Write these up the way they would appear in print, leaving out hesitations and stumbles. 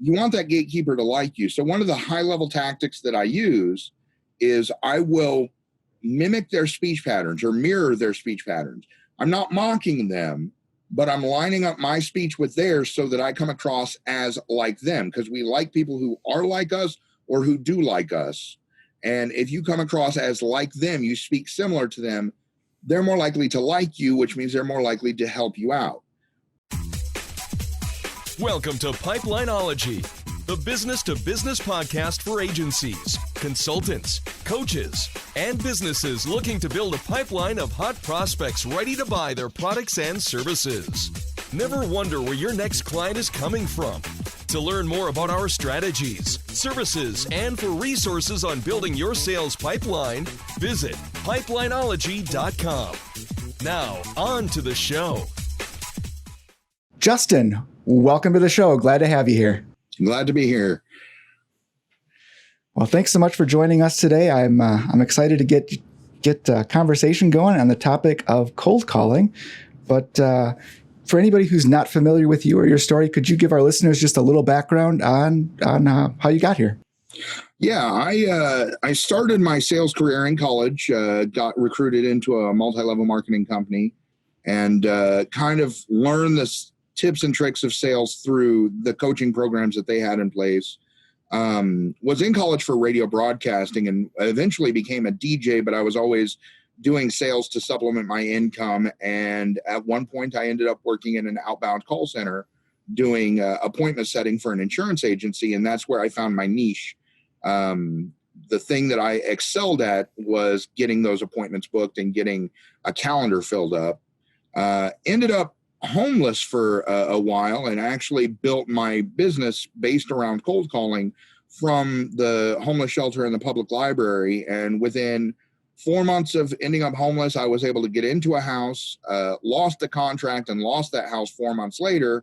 you want that gatekeeper to like you. So one of the high level tactics that I use is I will mimic their speech patterns or mirror their speech patterns. I'm not mocking them, but I'm lining up my speech with theirs so that I come across as like them, because we like people who are like us or who do like us. And if you come across as like them, you speak similar to them, they're more likely to like you, which means they're more likely to help you out. Welcome to Pipelineology, the business-to-business podcast for agencies, consultants, coaches, and businesses looking to build a pipeline of hot prospects ready to buy their products and services. Never wonder where your next client is coming from. To learn more about our strategies, services, and for resources on building your sales pipeline, visit pipelineology.com. Now, on to the show. Justin, welcome to the show. Glad to have you here. Glad to be here. Well, thanks so much for joining us today. I'm excited to get a conversation going on the topic of cold calling. But for anybody who's not familiar with you or your story, could you give our listeners just a little background on how you got here? Yeah, I started my sales career in college, got recruited into a multi-level marketing company, and kind of learned the tips and tricks of sales through the coaching programs that they had in place. Was in college for radio broadcasting and eventually became a DJ, but I was always doing sales to supplement my income. And at one point I ended up working in an outbound call center doing appointment setting for an insurance agency. And that's where I found my niche. The thing that I excelled at was getting those appointments booked and getting a calendar filled up. Ended up homeless for a while and actually built my business based around cold calling from the homeless shelter and the public library. And within 4 months of ending up homeless, I was able to get into a house, lost the contract and lost that house 4 months later,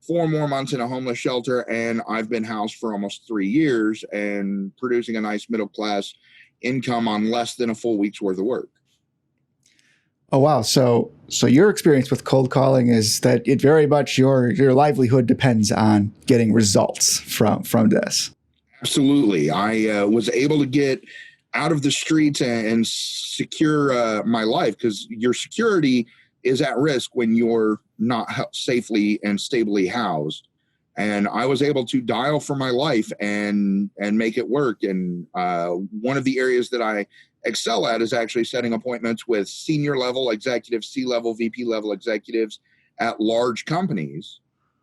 4 more months in a homeless shelter. And I've been housed for almost 3 years and producing a nice middle class income on less than a full week's worth of work. Oh, wow. So your experience with cold calling is that it very much your livelihood depends on getting results from this. Absolutely. I was able to get out of the streets and secure my life, because your security is at risk when you're not safely and stably housed. And I was able to dial for my life and make it work. And one of the areas that I excel at is actually setting appointments with senior level executives, C-level, VP level executives at large companies.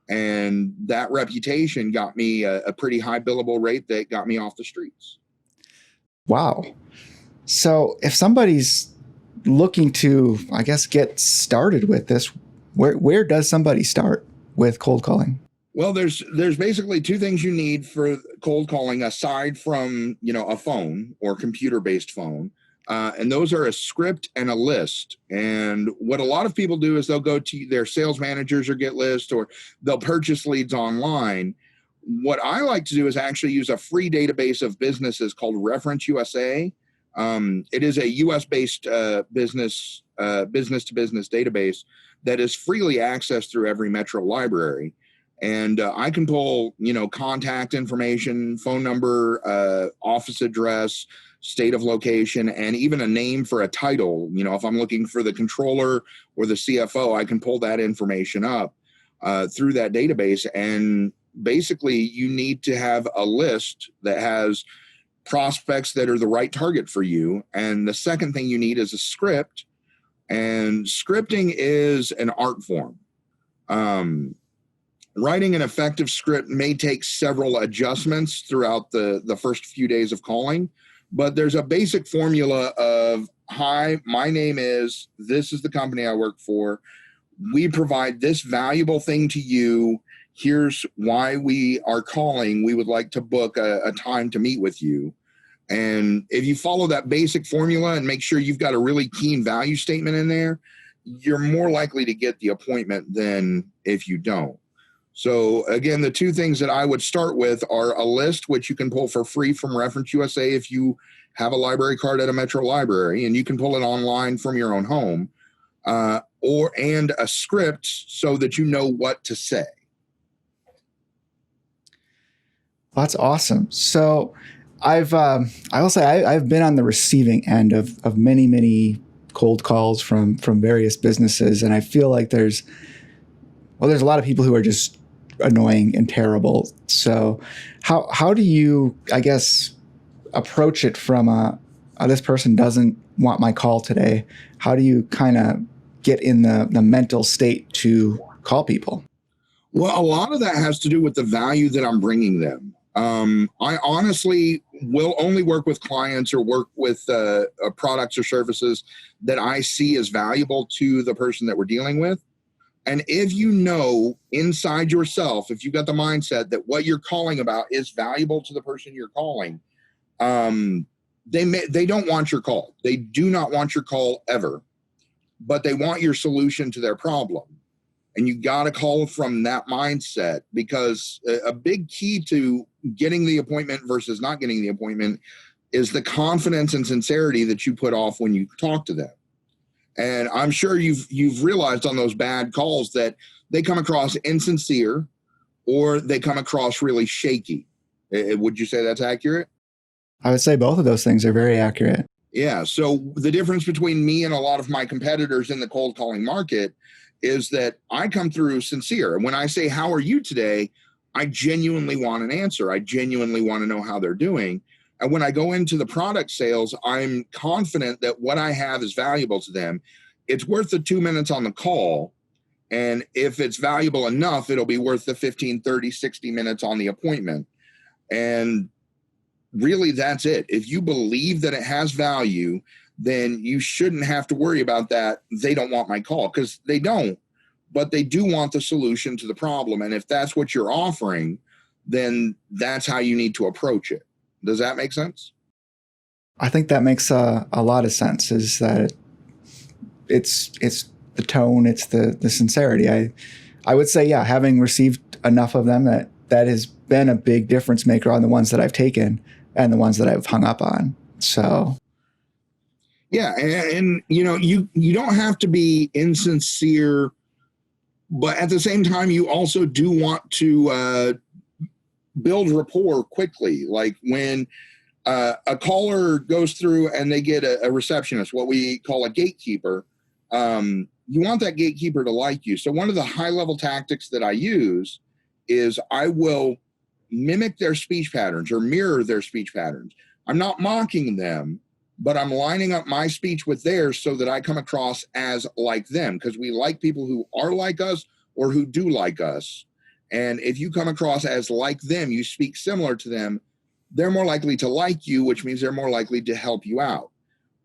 And that reputation got me a pretty high billable rate that got me off the streets. Wow. So if somebody's looking to, I guess, get started with this, where does somebody start with cold calling? Well, there's basically two things you need for cold calling aside from, a phone or computer-based phone. And those are a script and a list. And what a lot of people do is they'll go to their sales managers or get list, or they'll purchase leads online. What I like to do is actually use a free database of businesses called Reference USA. It is a US-based business to business database that is freely accessed through every metro library. And I can pull, contact information, phone number, office address, state of location, and even a name for a title. If I'm looking for the controller or the CFO, I can pull that information up through that database. And basically, you need to have a list that has prospects that are the right target for you. And the second thing you need is a script. And scripting is an art form. Writing an effective script may take several adjustments throughout the first few days of calling, but there's a basic formula of, hi, my name is, this is the company I work for. We provide this valuable thing to you. Here's why we are calling. We would like to book a time to meet with you. And if you follow that basic formula and make sure you've got a really keen value statement in there, you're more likely to get the appointment than if you don't. So again, the two things that I would start with are a list, which you can pull for free from Reference USA if you have a library card at a metro library, and you can pull it online from your own home, and a script so that you know what to say. That's awesome. So I will say I've been on the receiving end of many cold calls from various businesses, and I feel like there's a lot of people who are just annoying and terrible. So how do you, I guess, approach it from this person doesn't want my call today? How do you kind of get in the mental state to call people? Well, a lot of that has to do with the value that I'm bringing them. I honestly will only work with clients or work with products or services that I see as valuable to the person that we're dealing with. And if you know inside yourself, if you've got the mindset that what you're calling about is valuable to the person you're calling, they don't want your call. They do not want your call ever, but they want your solution to their problem. And you got to call from that mindset, because a big key to getting the appointment versus not getting the appointment is the confidence and sincerity that you put off when you talk to them. And I'm sure you've realized on those bad calls that they come across insincere or they come across really shaky. Would you say that's accurate? I would say both of those things are very accurate. Yeah. So the difference between me and a lot of my competitors in the cold calling market is that I come through sincere. And when I say, "How are you today?" I genuinely want an answer. I genuinely want to know how they're doing. And when I go into the product sales, I'm confident that what I have is valuable to them. It's worth the 2 minutes on the call. And if it's valuable enough, it'll be worth the 15, 30, 60 minutes on the appointment. And really, that's it. If you believe that it has value, then you shouldn't have to worry about that. They don't want my call, because they don't, but they do want the solution to the problem. And if that's what you're offering, then that's how you need to approach it. Does that make sense? I think that makes a lot of sense. Is that it's the tone, it's the sincerity. I would say, yeah, having received enough of them, that has been a big difference maker on the ones that I've taken and the ones that I've hung up on. So yeah, and you don't have to be insincere, but at the same time, you also do want to build rapport quickly. Like when a caller goes through and they get a receptionist, what we call a gatekeeper, you want that gatekeeper to like you. So one of the high level tactics that I use is I will mimic their speech patterns or mirror their speech patterns. I'm not mocking them, but I'm lining up my speech with theirs so that I come across as like them, because we like people who are like us or who do like us. And if you come across as like them, you speak similar to them, they're more likely to like you, which means they're more likely to help you out.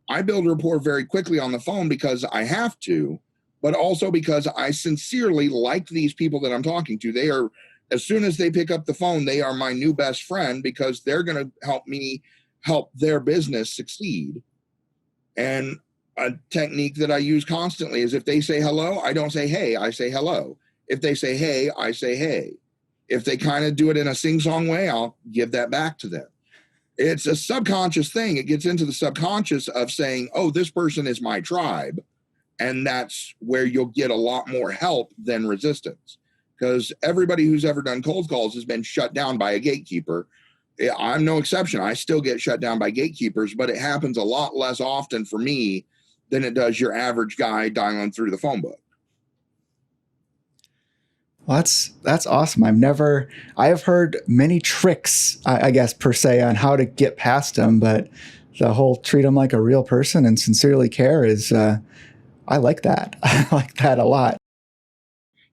I build rapport very quickly on the phone because I have to, but also because I sincerely like these people that I'm talking to. They are, as soon as they pick up the phone, they are my new best friend, because they're going to help me help their business succeed. And a technique that I use constantly is, if they say hello, I don't say hey, I say hello. If they say hey, I say hey. If they kind of do it in a sing-song way, I'll give that back to them. It's a subconscious thing. It gets into the subconscious of saying, oh, this person is my tribe. And that's where you'll get a lot more help than resistance, because everybody who's ever done cold calls has been shut down by a gatekeeper. I'm no exception. I still get shut down by gatekeepers, but it happens a lot less often for me than it does your average guy dialing through the phone book. well, that's awesome. I have heard many tricks, I guess, per se, on how to get past them, but the whole treat them like a real person and sincerely care is, I like that. I like that a lot.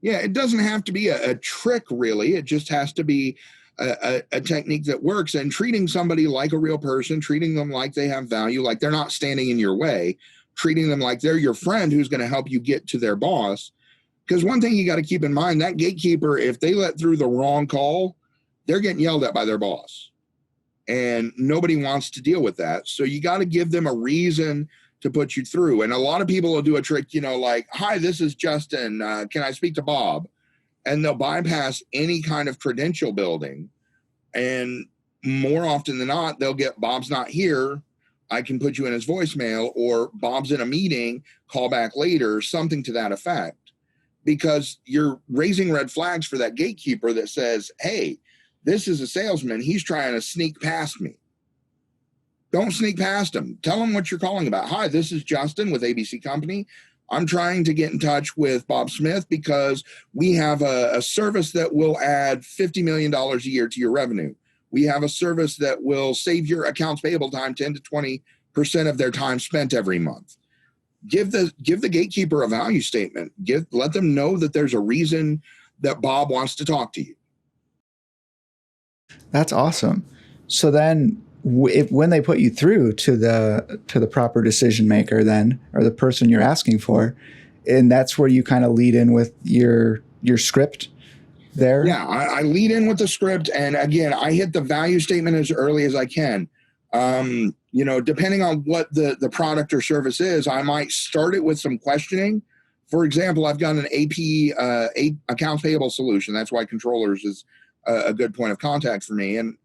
Yeah, it doesn't have to be a trick, really. It just has to be a technique that works. And treating somebody like a real person, treating them like they have value, like they're not standing in your way, treating them like they're your friend who's going to help you get to their boss. Because one thing you got to keep in mind, that gatekeeper, if they let through the wrong call, they're getting yelled at by their boss. And nobody wants to deal with that. So you got to give them a reason to put you through. And a lot of people will do a trick, like, hi, this is Justin. Can I speak to Bob? And they'll bypass any kind of credential building. And more often than not, they'll get, Bob's not here, I can put you in his voicemail, or Bob's in a meeting, call back later, something to that effect. Because you're raising red flags for that gatekeeper that says, hey, this is a salesman. He's trying to sneak past me. Don't sneak past him. Tell him what you're calling about. Hi, this is Justin with ABC Company. I'm trying to get in touch with Bob Smith because we have a service that will add $50 million a year to your revenue. We have a service that will save your accounts payable time 10 to 20% of their time spent every month. Give the gatekeeper a value statement. Let them know that there's a reason that Bob wants to talk to you. That's awesome. So then when they put you through to the proper decision maker then, or the person you're asking for, and that's where you kind of lead in with your script there? Yeah, I lead in with the script. And again, I hit the value statement as early as I can. Depending on what the product or service is, I might start it with some questioning. For example, I've got an AP accounts payable solution. That's why controllers is a good point of contact for me. And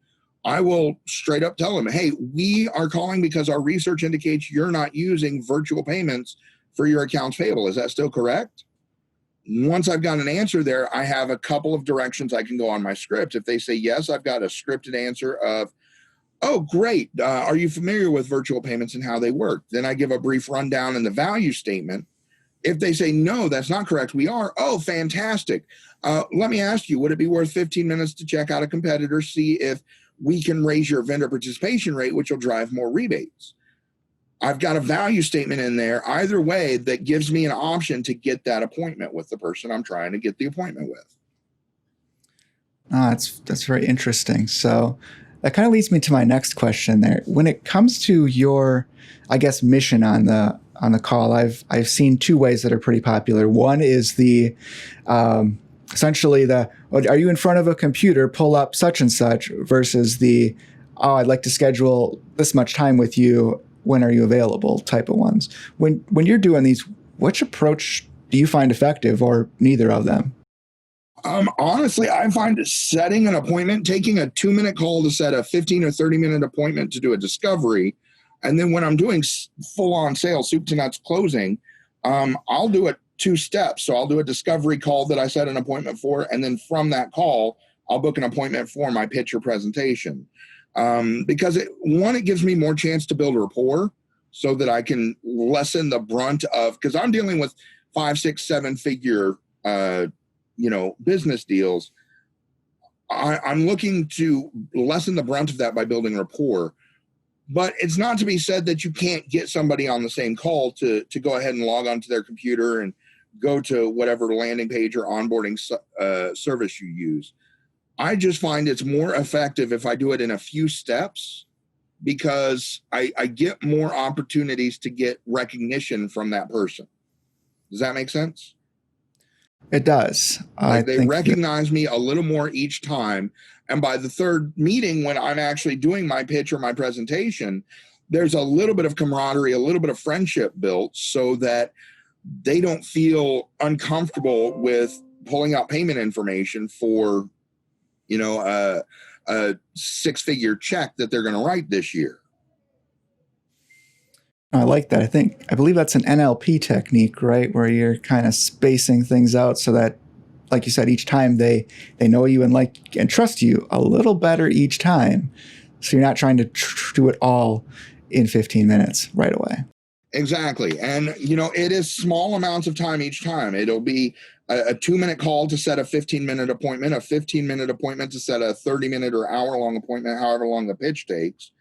I will straight up tell them, hey, we are calling because our research indicates you're not using virtual payments for your accounts payable. Is that still correct? Once I've got an answer there, I have a couple of directions I can go on my script. If they say yes, I've got a scripted answer of, oh, great. Are you familiar with virtual payments and how they work? Then I give a brief rundown in the value statement. If they say, no, that's not correct, we are, oh, fantastic. Let me ask you, would it be worth 15 minutes to check out a competitor, see if we can raise your vendor participation rate, which will drive more rebates? I've got a value statement in there either way that gives me an option to get that appointment with the person I'm trying to get the appointment with. That's very interesting. So that kind of leads me to my next question there. When it comes to your, I guess, mission on the call, I've seen two ways that are pretty popular. One is the essentially are you in front of a computer, pull up such and such, versus the, oh, I'd like to schedule this much time with you, when are you available type of ones. When you're doing these, which approach do you find effective, or neither of them? Honestly, I find setting an appointment, taking a 2-minute call to set a 15 or 30-minute appointment to do a discovery. And then when I'm doing full-on sales, soup to nuts closing, I'll do it 2 steps. So I'll do a discovery call that I set an appointment for. And then from that call, I'll book an appointment for my pitch or presentation. Because it gives me more chance to build a rapport so that I can lessen the brunt of, because I'm dealing with 5, 6, 7-figure, business deals. I'm looking to lessen the brunt of that by building rapport. But it's not to be said that you can't get somebody on the same call to go ahead and log onto their computer and go to whatever landing page or onboarding service you use. I just find it's more effective if I do it in a few steps, because I get more opportunities to get recognition from that person. Does that make sense? It does. They recognize me a little more each time. And by the third meeting, when I'm actually doing my pitch or my presentation, there's a little bit of camaraderie, a little bit of friendship built, so that they don't feel uncomfortable with pulling out payment information for, a 6-figure check that they're going to write this year. I like that. I believe that's an NLP technique, right? Where you're kind of spacing things out so that, like you said, each time they know you and like and trust you a little better each time. So you're not trying to do it all in 15 minutes right away. Exactly. And, it is small amounts of time each time. It'll be a 2-minute call to set a 15-minute appointment, a 15-minute appointment to set a 30-minute or hour-long appointment, however long the pitch takes.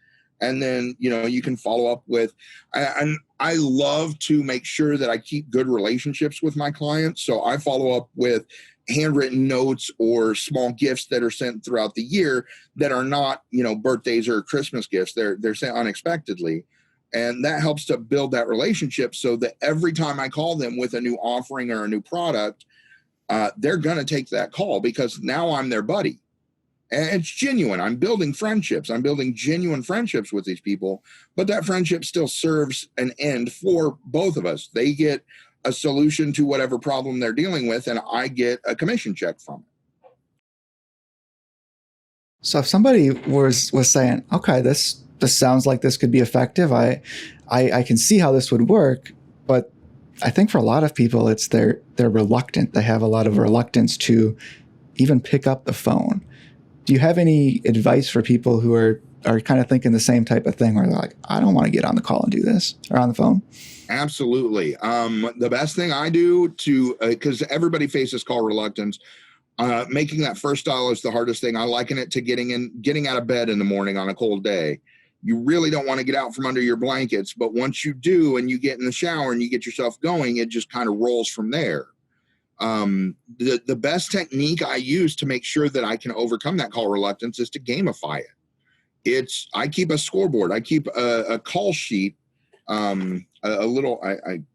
And then, you can follow up with, and I love to make sure that I keep good relationships with my clients. So I follow up with handwritten notes or small gifts that are sent throughout the year that are not, birthdays or Christmas gifts. They're sent unexpectedly. And that helps to build that relationship so that every time I call them with a new offering or a new product, they're going to take that call because now I'm their buddy. And it's genuine. I'm building friendships. I'm building genuine friendships with these people, but that friendship still serves an end for both of us. They get a solution to whatever problem they're dealing with, and I get a commission check from it. So if somebody was saying, okay, this sounds like this could be effective, I can see how this would work, but I think for a lot of people, it's they're reluctant. They have a lot of reluctance to even pick up the phone. Do you have any advice for people who are kind of thinking the same type of thing where they're like, I don't want to get on the call and do this or on the phone? Absolutely. The best thing I do to, because everybody faces call reluctance, making that first dial is the hardest thing. I liken it to getting out of bed in the morning on a cold day. You really don't want to get out from under your blankets, but once you do and you get in the shower and you get yourself going, it just kind of rolls from there. The best technique I use to make sure that I can overcome that call reluctance is to gamify it. I keep a scoreboard. I keep a call sheet. I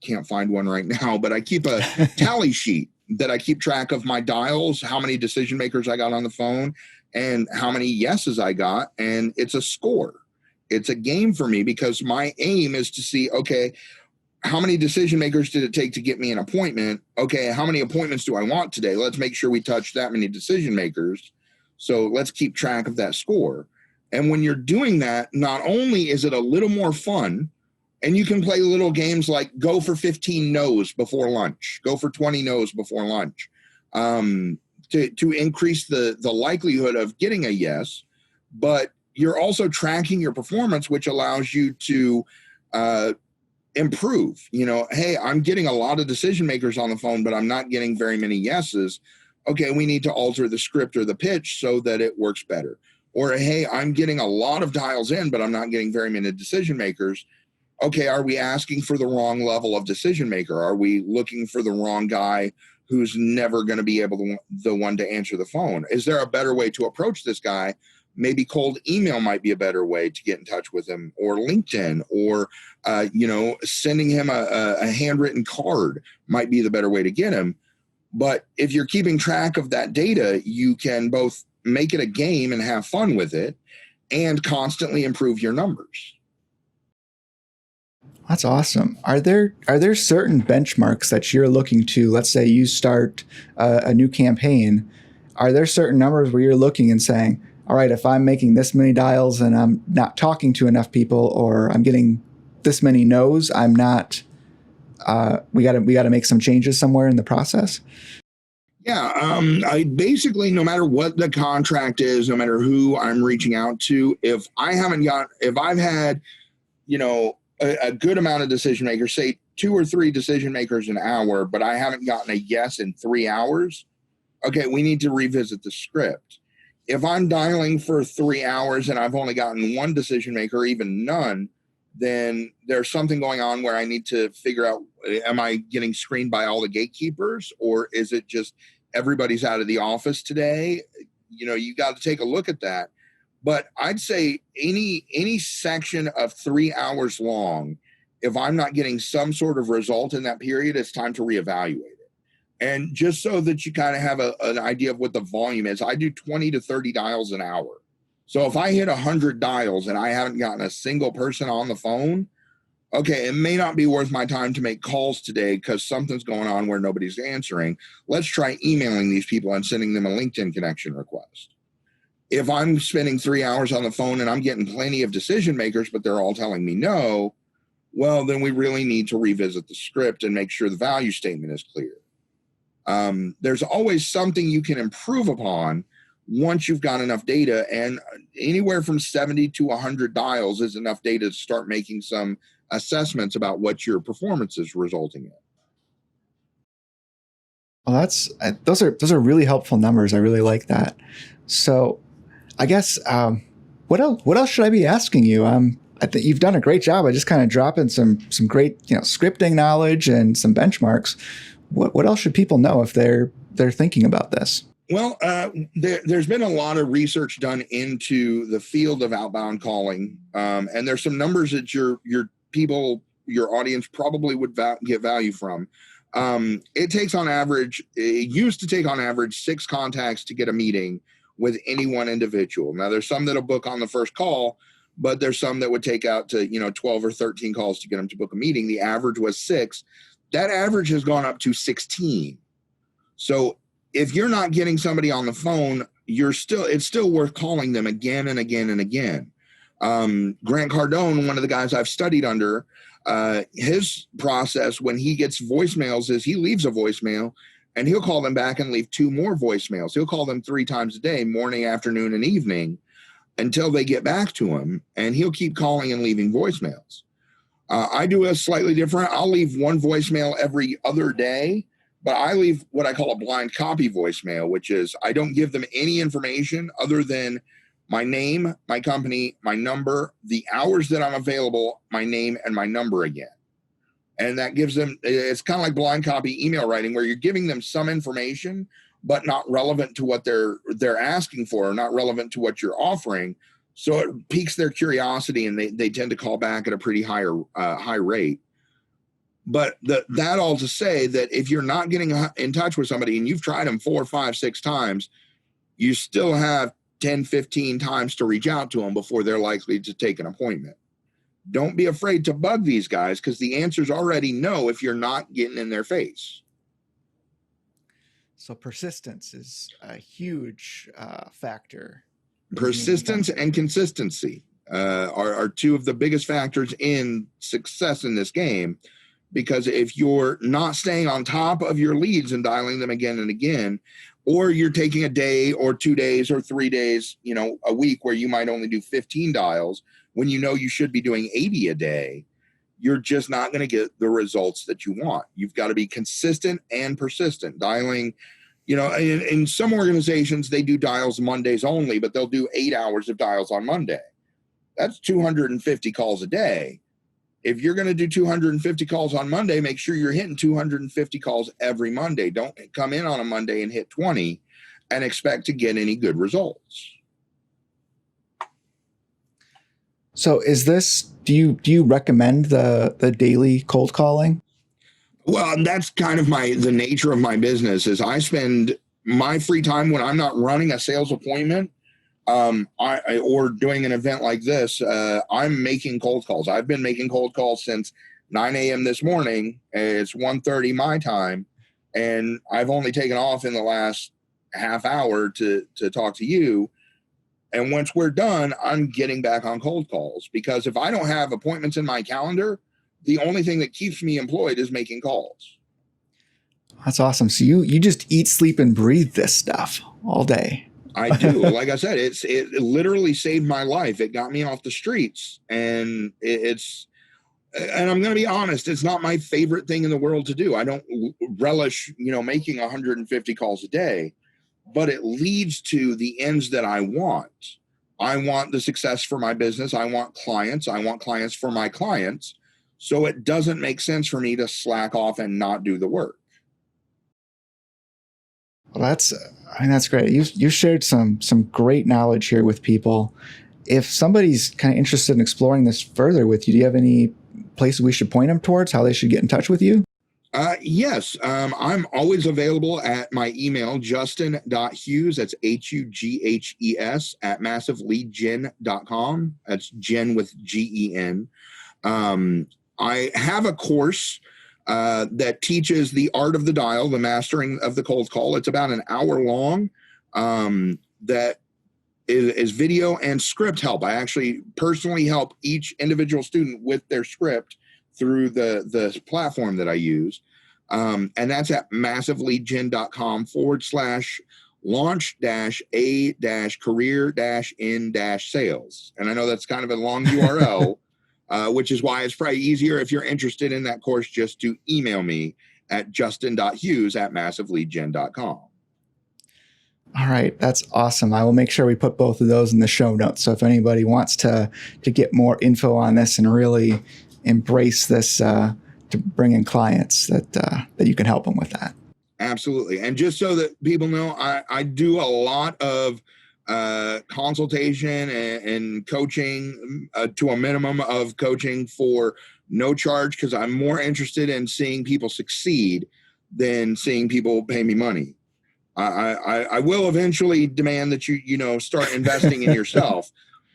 can't find one right now, but I keep a tally sheet that I keep track of my dials, how many decision makers I got on the phone, and how many yeses I got. And it's a score. It's a game for me because my aim is to see, okay, how many decision makers did it take to get me an appointment? Okay, how many appointments do I want today? Let's make sure we touch that many decision makers. So let's keep track of that score. And when you're doing that, not only is it a little more fun, and you can play little games like go for 15 no's before lunch, go for 20 no's before lunch, to increase the likelihood of getting a yes. But you're also tracking your performance, which allows you to improve. Hey, I'm getting a lot of decision makers on the phone, but I'm not getting very many yeses. Okay, we need to alter the script or the pitch so that it works better. Or, hey, I'm getting a lot of dials in, but I'm not getting very many decision makers. Okay, are we asking for the wrong level of decision maker? Are we looking for the wrong guy who's never going to be the one to answer the phone? Is there a better way to approach this guy? Maybe cold email might be a better way to get in touch with him, or LinkedIn, or sending him a handwritten card might be the better way to get him. But if you're keeping track of that data, you can both make it a game and have fun with it and constantly improve your numbers. That's awesome. Are there certain benchmarks that you're looking to? Let's say you start a new campaign. Are there certain numbers where you're looking and saying, all right, if I'm making this many dials and I'm not talking to enough people, or I'm getting this many no's, I'm not, we got to make some changes somewhere in the process? Yeah. I basically, no matter what the contract is, no matter who I'm reaching out to, if I've had, a good amount of decision makers, say 2 or 3 decision makers an hour, but I haven't gotten a yes in 3 hours. Okay, we need to revisit the script. If I'm dialing for 3 hours and I've only gotten 1 decision maker, even none, then there's something going on where I need to figure out, am I getting screened by all the gatekeepers, or is it just everybody's out of the office today? You got to take a look at that. But I'd say any section of 3 hours long, if I'm not getting some sort of result in that period, it's time to reevaluate it. And just so that you kind of have an idea of what the volume is, I do 20 to 30 dials an hour. So if I hit 100 dials and I haven't gotten a single person on the phone, okay, it may not be worth my time to make calls today because something's going on where nobody's answering. Let's try emailing these people and sending them a LinkedIn connection request. If I'm spending 3 hours on the phone and I'm getting plenty of decision makers, but they're all telling me no, well, then we really need to revisit the script and make sure the value statement is clear. There's always something you can improve upon once you've got enough data, and anywhere from 70 to 100 dials is enough data to start making some assessments about what your performance is resulting in. Well, those are really helpful numbers. I really like that. So I guess, what else should I be asking you? I think you've done a great job. I just kind of dropping some great, scripting knowledge and some benchmarks. What else should people know if they're thinking about this? Well, there's been a lot of research done into the field of outbound calling, and there's some numbers that your audience probably would get value from. It used to take on average 6 contacts to get a meeting with any one individual. Now, there's some that'll book on the first call, but there's some that would take out to 12 or 13 calls to get them to book a meeting. The average was 6. That average has gone up to 16. So if you're not getting somebody on the phone, it's still worth calling them again and again and again. Grant Cardone, one of the guys I've studied under, his process when he gets voicemails is he leaves a voicemail and he'll call them back and leave 2 more voicemails. He'll call them 3 times a day, morning, afternoon, and evening, until they get back to him, and he'll keep calling and leaving voicemails. I do a slightly different. I'll leave 1 voicemail every other day, but I leave what I call a blind copy voicemail, which is I don't give them any information other than my name, my company, my number, the hours that I'm available, my name, and my number again. And that gives them, it's kind of like blind copy email writing, where you're giving them some information, but not relevant to what they're asking for, or not relevant to what you're offering. So it piques their curiosity, and they tend to call back at a pretty high rate. But that all to say that if you're not getting in touch with somebody and you've tried them 4, 5, 6 times, you still have 10, 15 times to reach out to them before they're likely to take an appointment. Don't be afraid to bug these guys, because the answer's already no if you're not getting in their face. So persistence is a huge factor. Persistence and consistency are 2 of the biggest factors in success in this game, because if you're not staying on top of your leads and dialing them again and again, or you're taking a day or 2 days or 3 days, a week where you might only do 15 dials when you should be doing 80 a day, you're just not going to get the results that you want. You've got to be consistent and persistent. Dialing, in some organizations, they do dials Mondays only, but they'll do 8 hours of dials on Monday. That's 250 calls a day. If you're going to do 250 calls on Monday, make sure you're hitting 250 calls every Monday. Don't come in on a Monday and hit 20 and expect to get any good results. So do you recommend the daily cold calling? Well, that's kind of the nature of my business. Is I spend my free time when I'm not running a sales appointment, or doing an event like this, I'm making cold calls. I've been making cold calls since 9 a.m. this morning. It's 1:30 my time, and I've only taken off in the last half hour to talk to you. And once we're done, I'm getting back on cold calls, because if I don't have appointments in my calendar, the only thing that keeps me employed is making calls. That's awesome. So you just eat, sleep, and breathe this stuff all day. I do. Like I said, it literally saved my life. It got me off the streets, and and I'm going to be honest, it's not my favorite thing in the world to do. I don't relish, making 150 calls a day, but it leads to the ends that I want. I want the success for my business. I want clients. I want clients for my clients. So it doesn't make sense for me to slack off and not do the work. Well, that's great. You shared some great knowledge here with people. If somebody's kind of interested in exploring this further with you, do you have any places we should point them towards, how they should get in touch with you? Yes. I'm always available at my email, justin.hughes, that's Hughes, at massiveleadgen.com. That's Gen with GEN. I have a course that teaches the art of the dial, the mastering of the cold call. It's about an hour long. That is video and script help. I actually personally help each individual student with their script through the platform that I use. And that's at massiveleadgen.com/launch-a-career-in-sales. And I know that's kind of a long URL, which is why it's probably easier if you're interested in that course just to email me at justin.hughes@massiveleadgen.com. All right. That's awesome. I will make sure we put both of those in the show notes. So if anybody wants to get more info on this and really embrace this to bring in clients, that you can help them with that. Absolutely. And just so that people know, I do a lot of consultation and coaching, to a minimum of coaching for no charge, because I'm more interested in seeing people succeed than seeing people pay me money. I will eventually demand that you start investing in yourself.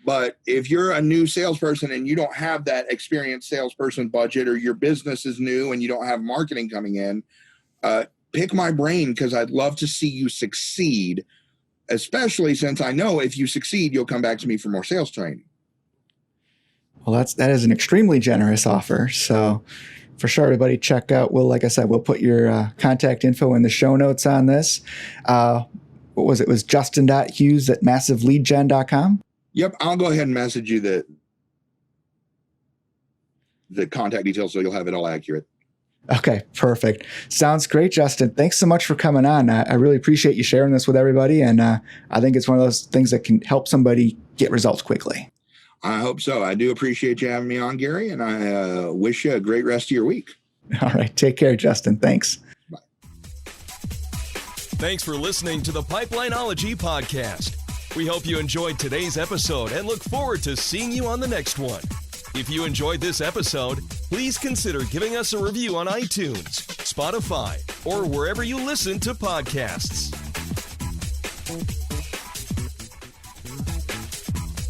But if you're a new salesperson and you don't have that experienced salesperson budget, or your business is new and you don't have marketing coming in, pick my brain, because I'd love to see you succeed, especially since I know if you succeed, you'll come back to me for more sales training. Well, that is an extremely generous offer. So For sure, everybody check out. Like I said, we'll put your contact info in the show notes on this. What was it? It was justin.hughes@massiveleadgen.com. Yep. I'll go ahead and message you the contact details so you'll have it all accurate. Okay, perfect. Sounds great, Justin. Thanks so much for coming on. I really appreciate you sharing this with everybody. And I think it's one of those things that can help somebody get results quickly. I hope so. I do appreciate you having me on, Gary, and I wish you a great rest of your week. All right. Take care, Justin. Thanks. Bye. Thanks for listening to the Pipelineology podcast. We hope you enjoyed today's episode and look forward to seeing you on the next one. If you enjoyed this episode, please consider giving us a review on iTunes, Spotify, or wherever you listen to podcasts.